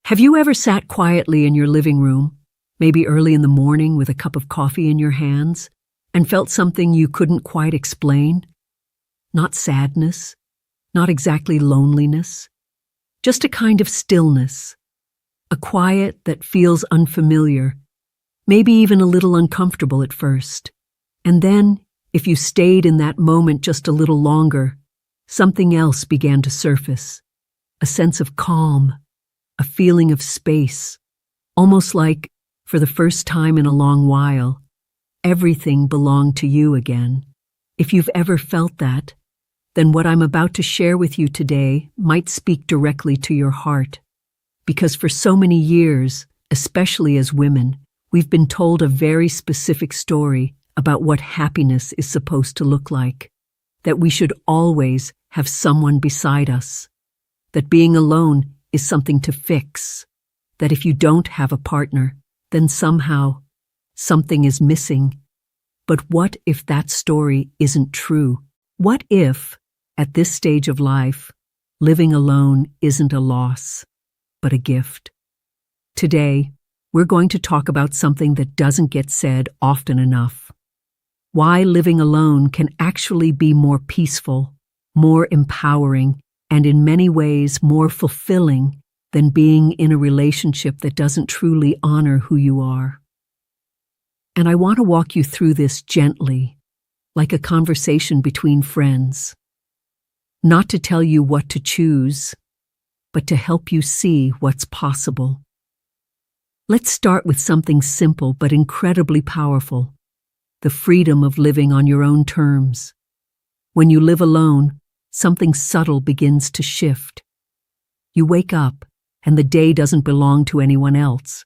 Have you ever sat quietly in your living room, maybe early in the morning with a cup of coffee in your hands, and felt something you couldn't quite explain? Not sadness, not exactly loneliness, just a kind of stillness, a quiet that feels unfamiliar, maybe even a little uncomfortable at first. And then, if you stayed in that moment just a little longer, something else began to surface, a sense of calm, a feeling of space, almost like, for the first time in a long while, everything belonged to you again. If you've ever felt that, then what I'm about to share with you today might speak directly to your heart. Because for so many years, especially as women, we've been told a very specific story about what happiness is supposed to look like. That we should always have someone beside us. That being alone is something to fix. That if you don't have a partner, then somehow something is missing. But what if that story isn't true? What if, at this stage of life, living alone isn't a loss, but a gift? Today, we're going to talk about something that doesn't get said often enough. Why living alone can actually be more peaceful, more empowering, and in many ways more fulfilling than being in a relationship that doesn't truly honor who you are. And I want to walk you through this gently, like a conversation between friends. Not to tell you what to choose, but to help you see what's possible. Let's start with something simple but incredibly powerful: the freedom of living on your own terms. When you live alone, something subtle begins to shift. You wake up, and the day doesn't belong to anyone else.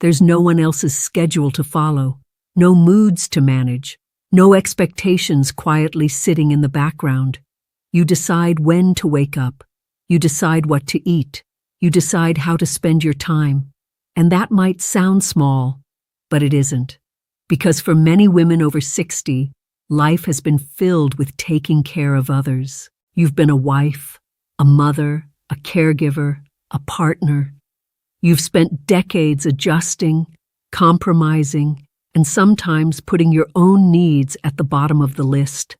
There's no one else's schedule to follow, no moods to manage, no expectations quietly sitting in the background. You decide when to wake up. You decide what to eat. You decide how to spend your time. And that might sound small, but it isn't. Because for many women over 60, life has been filled with taking care of others. You've been a wife, a mother, a caregiver, a partner. You've spent decades adjusting, compromising, and sometimes putting your own needs at the bottom of the list.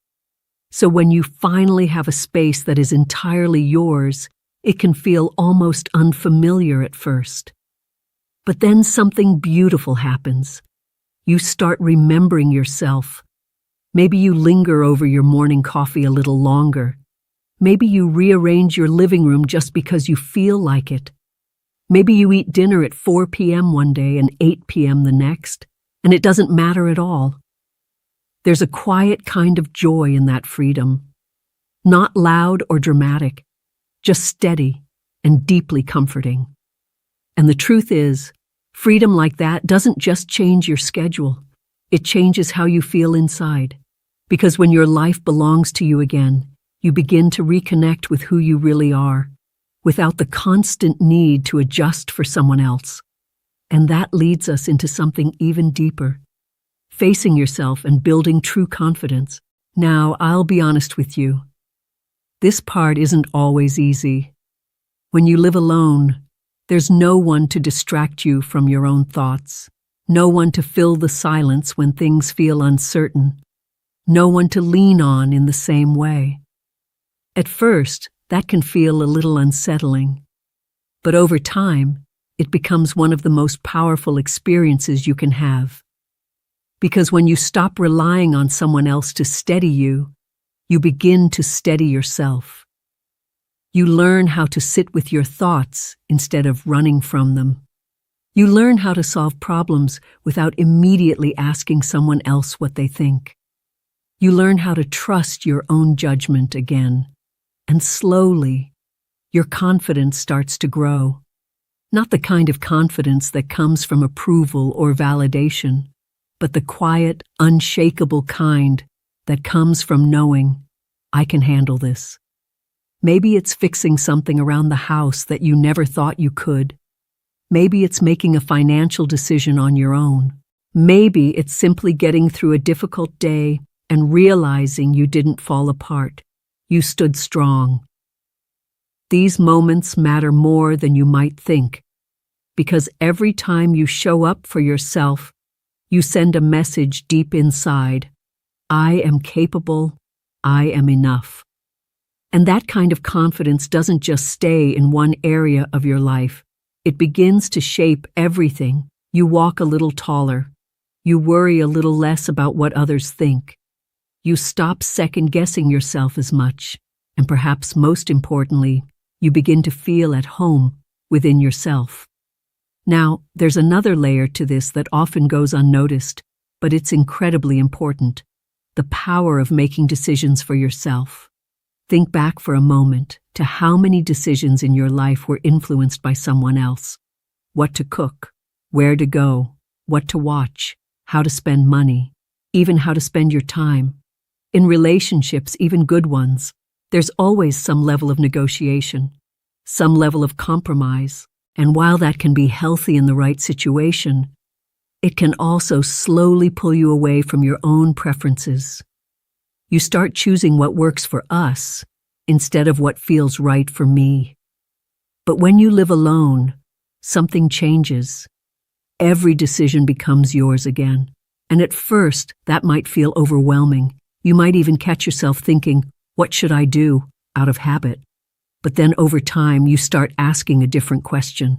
So when you finally have a space that is entirely yours, it can feel almost unfamiliar at first. But then something beautiful happens. You start remembering yourself. Maybe you linger over your morning coffee a little longer. Maybe you rearrange your living room just because you feel like it. Maybe you eat dinner at 4 p.m. one day and 8 p.m. the next, and it doesn't matter at all. There's a quiet kind of joy in that freedom. Not loud or dramatic, just steady and deeply comforting. And the truth is, freedom like that doesn't just change your schedule. It changes how you feel inside. Because when your life belongs to you again, you begin to reconnect with who you really are, without the constant need to adjust for someone else. And that leads us into something even deeper: facing yourself and building true confidence. Now, I'll be honest with you. This part isn't always easy. When you live alone, there's no one to distract you from your own thoughts, no one to fill the silence when things feel uncertain, no one to lean on in the same way. At first, that can feel a little unsettling, but over time, it becomes one of the most powerful experiences you can have. Because when you stop relying on someone else to steady you, you begin to steady yourself. You learn how to sit with your thoughts instead of running from them. You learn how to solve problems without immediately asking someone else what they think. You learn how to trust your own judgment again. And slowly, your confidence starts to grow. Not the kind of confidence that comes from approval or validation, but the quiet, unshakable kind that comes from knowing, I can handle this. Maybe it's fixing something around the house that you never thought you could. Maybe it's making a financial decision on your own. Maybe it's simply getting through a difficult day and realizing you didn't fall apart. You stood strong. These moments matter more than you might think, because every time you show up for yourself, you send a message deep inside. I am capable. I am enough. And that kind of confidence doesn't just stay in one area of your life. It begins to shape everything. You walk a little taller. You worry a little less about what others think. You stop second-guessing yourself as much. And perhaps most importantly, you begin to feel at home within yourself. Now, there's another layer to this that often goes unnoticed, but it's incredibly important: the power of making decisions for yourself. Think back for a moment to how many decisions in your life were influenced by someone else. What to cook, where to go, what to watch, how to spend money, even how to spend your time. In relationships, even good ones, there's always some level of negotiation, some level of compromise, and while that can be healthy in the right situation, it can also slowly pull you away from your own preferences. You start choosing what works for us instead of what feels right for me. But when you live alone, something changes. Every decision becomes yours again. And at first, that might feel overwhelming. You might even catch yourself thinking, what should I do? Out of habit. But then over time, you start asking a different question.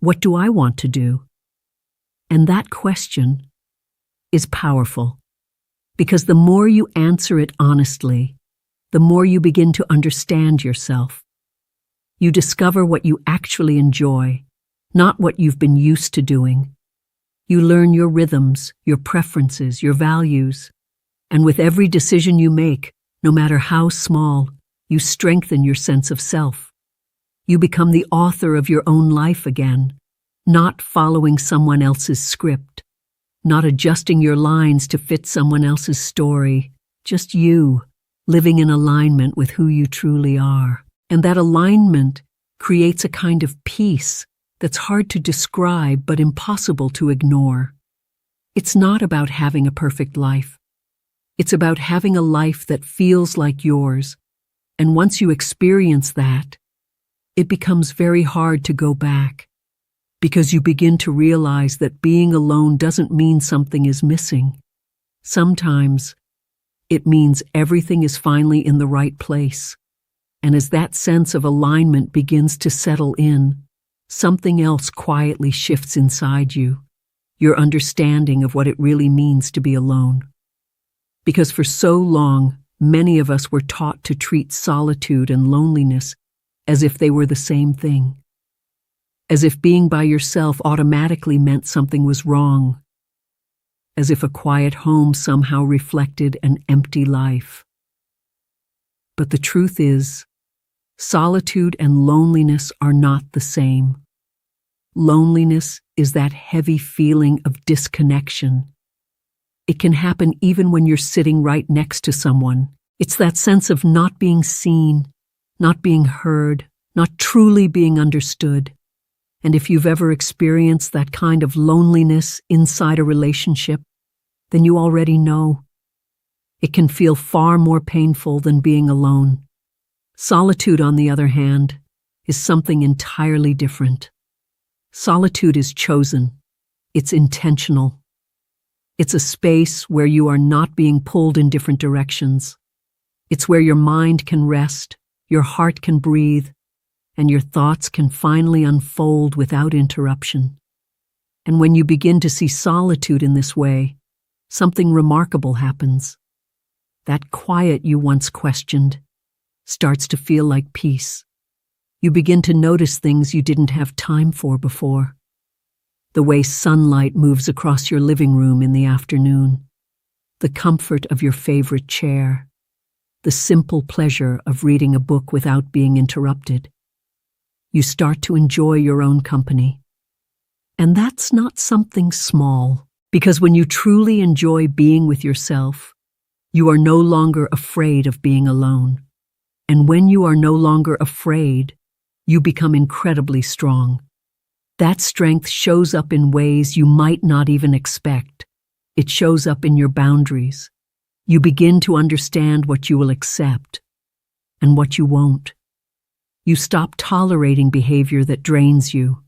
What do I want to do? And that question is powerful. Because the more you answer it honestly, the more you begin to understand yourself. You discover what you actually enjoy, not what you've been used to doing. You learn your rhythms, your preferences, your values. And with every decision you make, no matter how small, you strengthen your sense of self. You become the author of your own life again, not following someone else's script, not adjusting your lines to fit someone else's story, just you, living in alignment with who you truly are. And that alignment creates a kind of peace that's hard to describe but impossible to ignore. It's not about having a perfect life. It's about having a life that feels like yours. And once you experience that, it becomes very hard to go back, because you begin to realize that being alone doesn't mean something is missing. Sometimes it means everything is finally in the right place. And as that sense of alignment begins to settle in, something else quietly shifts inside you, your understanding of what it really means to be alone. Because for so long, many of us were taught to treat solitude and loneliness as if they were the same thing. As if being by yourself automatically meant something was wrong. As if a quiet home somehow reflected an empty life. But the truth is, solitude and loneliness are not the same. Loneliness is that heavy feeling of disconnection. It can happen even when you're sitting right next to someone. It's that sense of not being seen, not being heard, not truly being understood. And if you've ever experienced that kind of loneliness inside a relationship, then you already know. It can feel far more painful than being alone. Solitude, on the other hand, is something entirely different. Solitude is chosen. It's intentional. It's a space where you are not being pulled in different directions. It's where your mind can rest, your heart can breathe, and your thoughts can finally unfold without interruption. And when you begin to see solitude in this way, something remarkable happens. That quiet you once questioned starts to feel like peace. You begin to notice things you didn't have time for before. The way sunlight moves across your living room in the afternoon, the comfort of your favorite chair, the simple pleasure of reading a book without being interrupted. You start to enjoy your own company. And that's not something small, because when you truly enjoy being with yourself, you are no longer afraid of being alone. And when you are no longer afraid, you become incredibly strong. That strength shows up in ways you might not even expect. It shows up in your boundaries. You begin to understand what you will accept and what you won't. You stop tolerating behavior that drains you.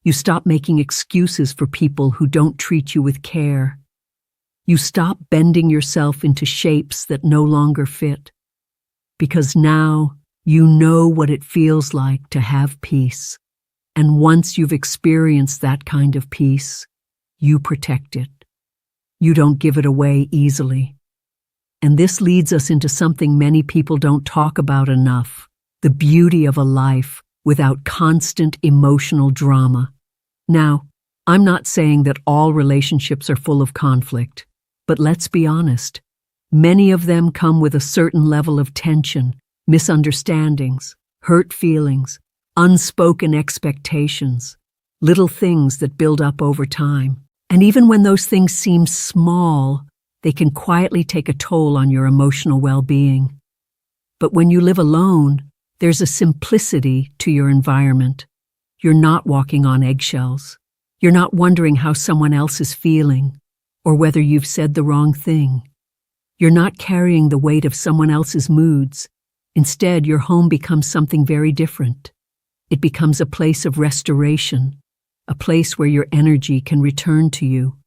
You stop making excuses for people who don't treat you with care. You stop bending yourself into shapes that no longer fit. Because now you know what it feels like to have peace. And once you've experienced that kind of peace, you protect it. You don't give it away easily. And this leads us into something many people don't talk about enough: the beauty of a life without constant emotional drama. Now, I'm not saying that all relationships are full of conflict, but let's be honest. Many of them come with a certain level of tension, misunderstandings, hurt feelings, unspoken expectations, little things that build up over time. And even when those things seem small, they can quietly take a toll on your emotional well-being. But when you live alone, there's a simplicity to your environment. You're not walking on eggshells. You're not wondering how someone else is feeling, or whether you've said the wrong thing. You're not carrying the weight of someone else's moods. Instead, your home becomes something very different. It becomes a place of restoration, a place where your energy can return to you,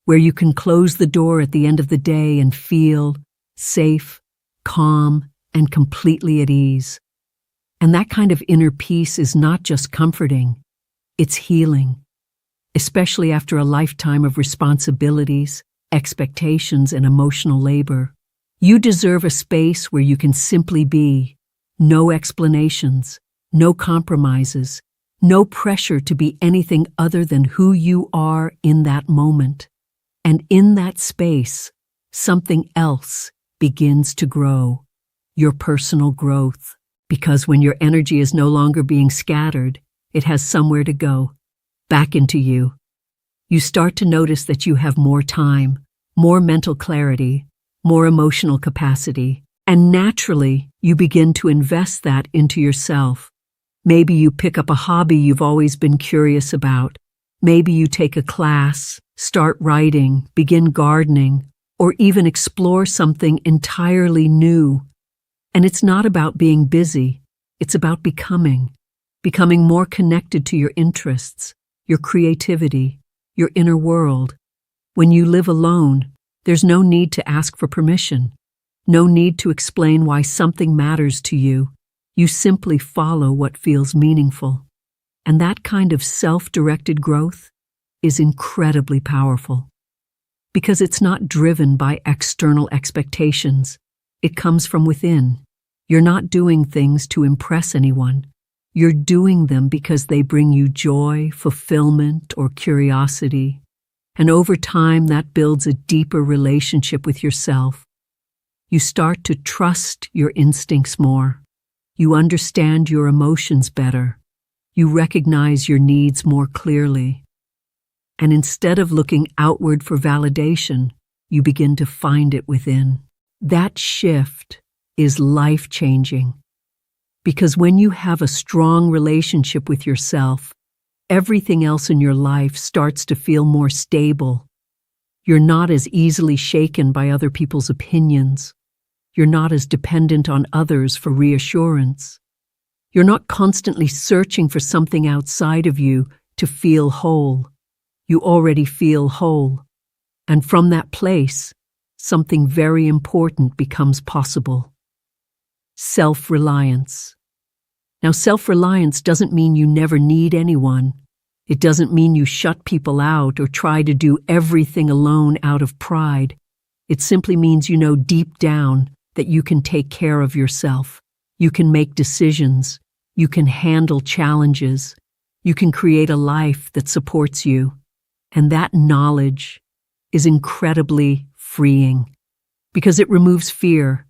where you can close the door at the end of the day and feel safe, calm, and completely at ease. And that kind of inner peace is not just comforting, it's healing, especially after a lifetime of responsibilities, expectations, and emotional labor. You deserve a space where you can simply be, no explanations, no compromises, no pressure to be anything other than who you are in that moment. And in that space, something else begins to grow, your personal growth. Because when your energy is no longer being scattered, it has somewhere to go, back into you. You start to notice that you have more time, more mental clarity, more emotional capacity, and naturally, you begin to invest that into yourself. Maybe you pick up a hobby you've always been curious about. Maybe you take a class, start writing, begin gardening, or even explore something entirely new. And it's not about being busy, it's about becoming more connected to your interests, your creativity, your inner world. When you live alone, there's no need to ask for permission, no need to explain why something matters to you. You simply follow what feels meaningful. And that kind of self-directed growth is incredibly powerful. Because it's not driven by external expectations. It comes from within. You're not doing things to impress anyone. You're doing them because they bring you joy, fulfillment, or curiosity. And over time, that builds a deeper relationship with yourself. You start to trust your instincts more. You understand your emotions better. You recognize your needs more clearly. And instead of looking outward for validation, you begin to find it within. That shift is life-changing. Because when you have a strong relationship with yourself, everything else in your life starts to feel more stable. You're not as easily shaken by other people's opinions. You're not as dependent on others for reassurance. You're not constantly searching for something outside of you to feel whole. You already feel whole. And from that place, something very important becomes possible. Self-reliance. Now, self-reliance doesn't mean you never need anyone. It doesn't mean you shut people out or try to do everything alone out of pride. It simply means you know deep down that you can take care of yourself. You can make decisions. You can handle challenges. You can create a life that supports you. And that knowledge is incredibly freeing because it removes fear.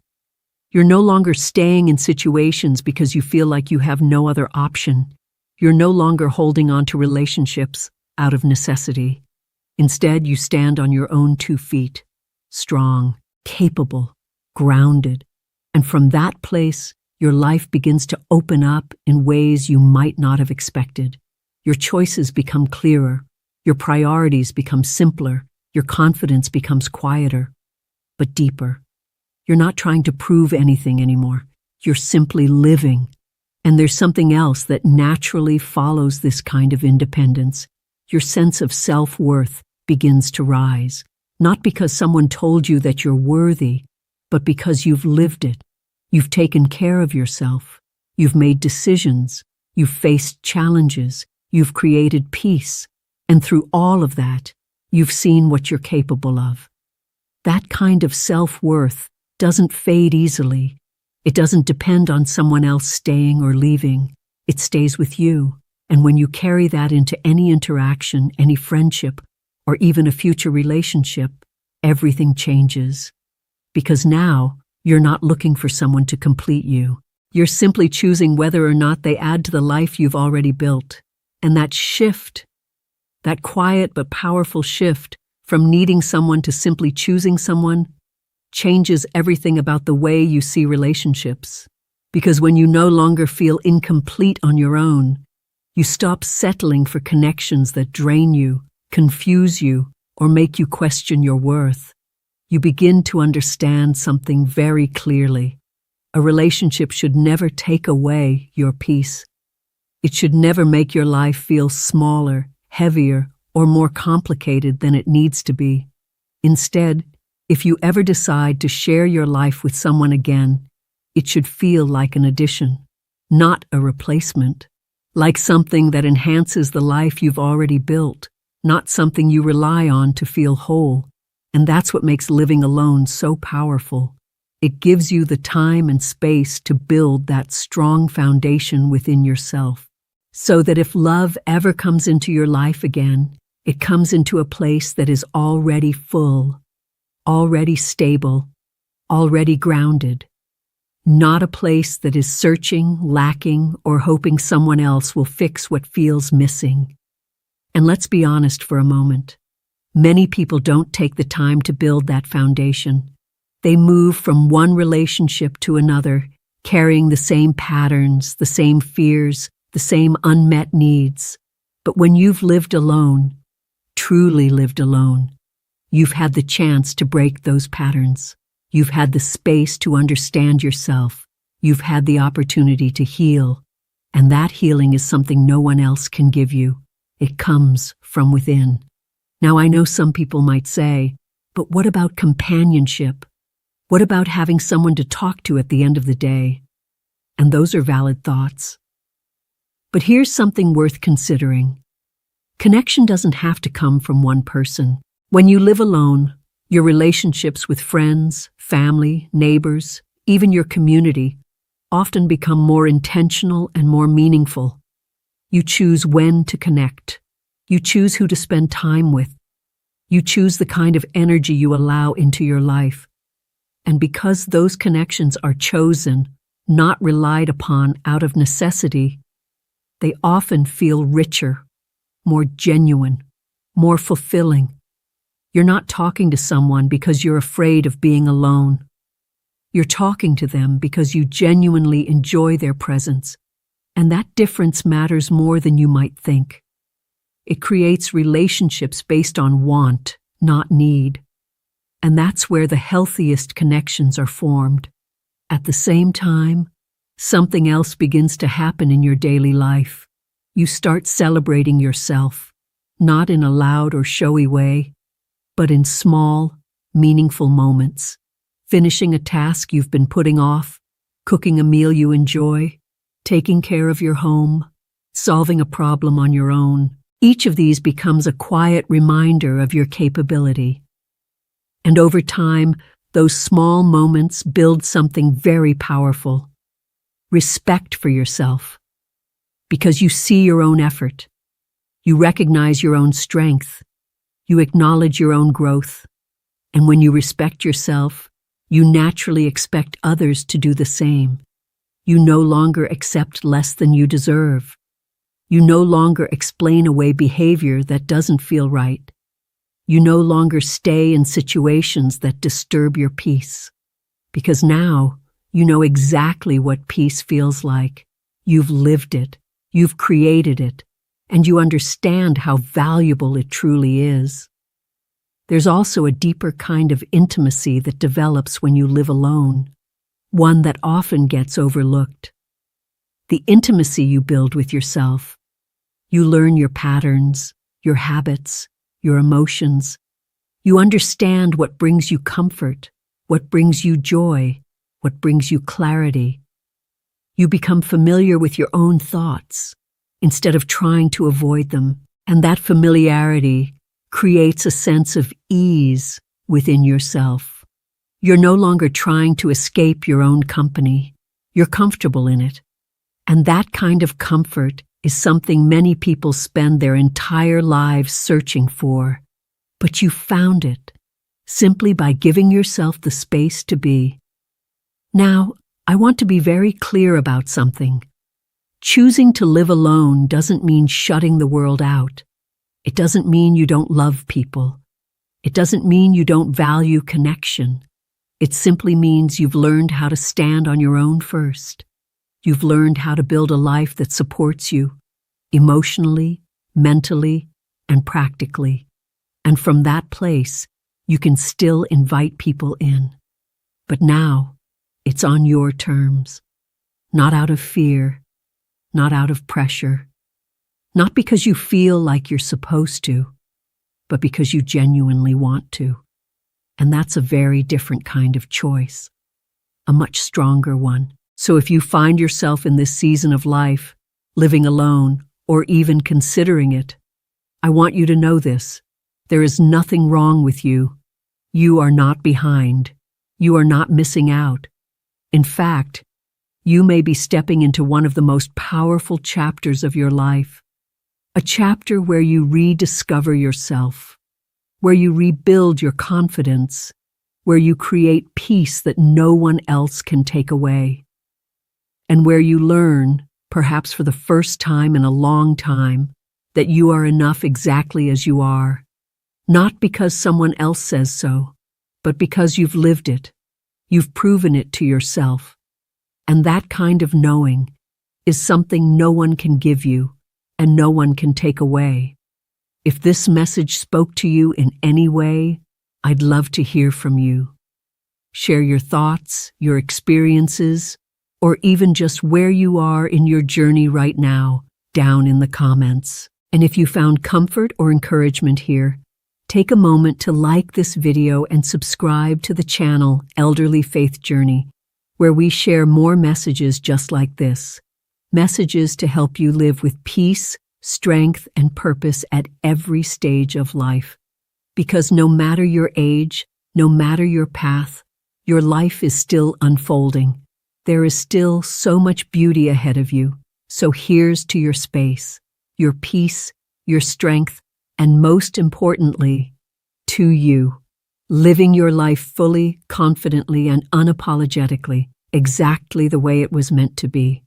You're no longer staying in situations because you feel like you have no other option. You're no longer holding on to relationships out of necessity. Instead, you stand on your own 2 feet, strong, capable, grounded. And from that place, your life begins to open up in ways you might not have expected. Your choices become clearer. Your priorities become simpler. Your confidence becomes quieter, but deeper. You're not trying to prove anything anymore. You're simply living. And there's something else that naturally follows this kind of independence. Your sense of self-worth begins to rise, not because someone told you that you're worthy, but because you've lived it. You've taken care of yourself. You've made decisions. You've faced challenges. You've created peace. And through all of that, you've seen what you're capable of. That kind of self-worth doesn't fade easily. It doesn't depend on someone else staying or leaving. It stays with you. And when you carry that into any interaction, any friendship, or even a future relationship, everything changes. Because now, you're not looking for someone to complete you. You're simply choosing whether or not they add to the life you've already built. And that shift, that quiet but powerful shift from needing someone to simply choosing someone, changes everything about the way you see relationships. Because when you no longer feel incomplete on your own, you stop settling for connections that drain you, confuse you, or make you question your worth. You begin to understand something very clearly. A relationship should never take away your peace. It should never make your life feel smaller, heavier, or more complicated than it needs to be. Instead, if you ever decide to share your life with someone again, it should feel like an addition, not a replacement. Like something that enhances the life you've already built, not something you rely on to feel whole. And that's what makes living alone so powerful. It gives you the time and space to build that strong foundation within yourself. So that if love ever comes into your life again, it comes into a place that is already full, already stable, already grounded. Not a place that is searching, lacking, or hoping someone else will fix what feels missing. And let's be honest for a moment. Many people don't take the time to build that foundation. They move from one relationship to another, carrying the same patterns, the same fears, the same unmet needs. But when you've lived alone, truly lived alone, you've had the chance to break those patterns. You've had the space to understand yourself. You've had the opportunity to heal. And that healing is something no one else can give you. It comes from within. Now, I know some people might say, but what about companionship? What about having someone to talk to at the end of the day? And those are valid thoughts. But here's something worth considering. Connection doesn't have to come from one person. When you live alone, your relationships with friends, family, neighbors, even your community, often become more intentional and more meaningful. You choose when to connect. You choose who to spend time with. You choose the kind of energy you allow into your life. And because those connections are chosen, not relied upon out of necessity, they often feel richer, more genuine, more fulfilling. You're not talking to someone because you're afraid of being alone. You're talking to them because you genuinely enjoy their presence, and that difference matters more than you might think. It creates relationships based on want, not need. And that's where the healthiest connections are formed. At the same time, something else begins to happen in your daily life. You start celebrating yourself, not in a loud or showy way, but in small, meaningful moments. Finishing a task you've been putting off, cooking a meal you enjoy, taking care of your home, solving a problem on your own. Each of these becomes a quiet reminder of your capability. And over time, those small moments build something very powerful. Respect for yourself. Because you see your own effort. You recognize your own strength. You acknowledge your own growth. And when you respect yourself, you naturally expect others to do the same. You no longer accept less than you deserve. You no longer explain away behavior that doesn't feel right. You no longer stay in situations that disturb your peace. Because now, you know exactly what peace feels like. You've lived it. You've created it. And you understand how valuable it truly is. There's also a deeper kind of intimacy that develops when you live alone, one that often gets overlooked. the intimacy you build with yourself. You learn your patterns, your habits, your emotions. You understand what brings you comfort, what brings you joy, what brings you clarity. You become familiar with your own thoughts instead of trying to avoid them, and that familiarity creates a sense of ease within yourself. You're no longer trying to escape your own company. You're comfortable in it. And that kind of comfort is something many people spend their entire lives searching for. But you found it simply by giving yourself the space to be. Now, I want to be very clear about something. Choosing to live alone doesn't mean shutting the world out. It doesn't mean you don't love people. It doesn't mean you don't value connection. It simply means you've learned how to stand on your own first. You've learned how to build a life that supports you, emotionally, mentally, and practically. And from that place, you can still invite people in. But now, it's on your terms. Not out of fear, not out of pressure. Not because you feel like you're supposed to, but because you genuinely want to. And that's a very different kind of choice, a much stronger one. So if you find yourself in this season of life, living alone, or even considering it, I want you to know this. There is nothing wrong with you. You are not behind. You are not missing out. In fact, you may be stepping into one of the most powerful chapters of your life. A chapter where you rediscover yourself, where you rebuild your confidence, where you create peace that no one else can take away, and where you learn, perhaps for the first time in a long time, that you are enough exactly as you are, not because someone else says so, but because you've lived it. You've proven it to yourself. And that kind of knowing is something no one can give you and no one can take away. If this message spoke to you in any way, I'd love to hear from you. Share your thoughts, your experiences, or even just where you are in your journey right now, down in the comments. And if you found comfort or encouragement here, take a moment to like this video and subscribe to the channel Elderly Faith Journey, where we share more messages just like this. Messages to help you live with peace, strength, and purpose at every stage of life. Because no matter your age, no matter your path, your life is still unfolding. There is still so much beauty ahead of you. So here's to your space, your peace, your strength, and most importantly, to you. Living your life fully, confidently, and unapologetically, exactly the way it was meant to be.